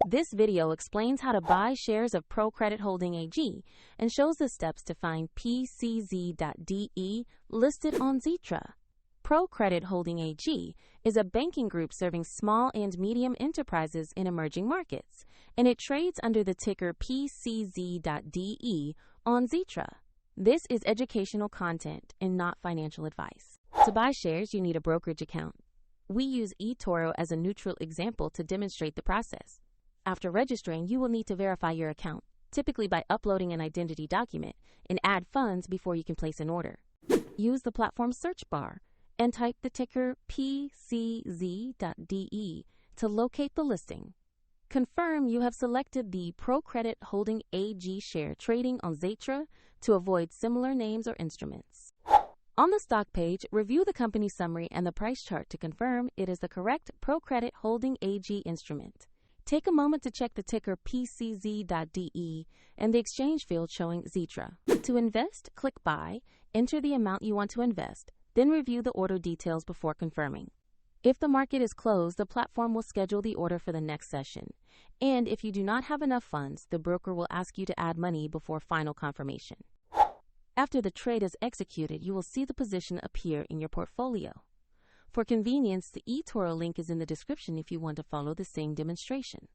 This video explains how to buy shares of ProCredit Holding AG and shows the steps to find PCZ.DE listed on Xetra. ProCredit Holding AG is a banking group serving small and medium enterprises in emerging markets, and it trades under the ticker PCZ.DE on Xetra. This is educational content and not financial advice. To buy shares, you need a brokerage account. We use eToro as a neutral example to demonstrate the process. After registering, you will need to verify your account, typically by uploading an identity document, and add funds before you can place an order. Use the platform search bar and type the ticker PCZ.DE to locate the listing. Confirm you have selected the ProCredit Holding AG share trading on Xetra to avoid similar names or instruments. On the stock page, review the company summary and the price chart to confirm it is the correct ProCredit Holding AG instrument. Take a moment to check the ticker PCZ.DE and the exchange field showing Xetra. To invest, click Buy, enter the amount you want to invest, then review the order details before confirming. If the market is closed, the platform will schedule the order for the next session. And if you do not have enough funds, the broker will ask you to add money before final confirmation. After the trade is executed, you will see the position appear in your portfolio. For convenience, the eToro link is in the description if you want to follow the same demonstration.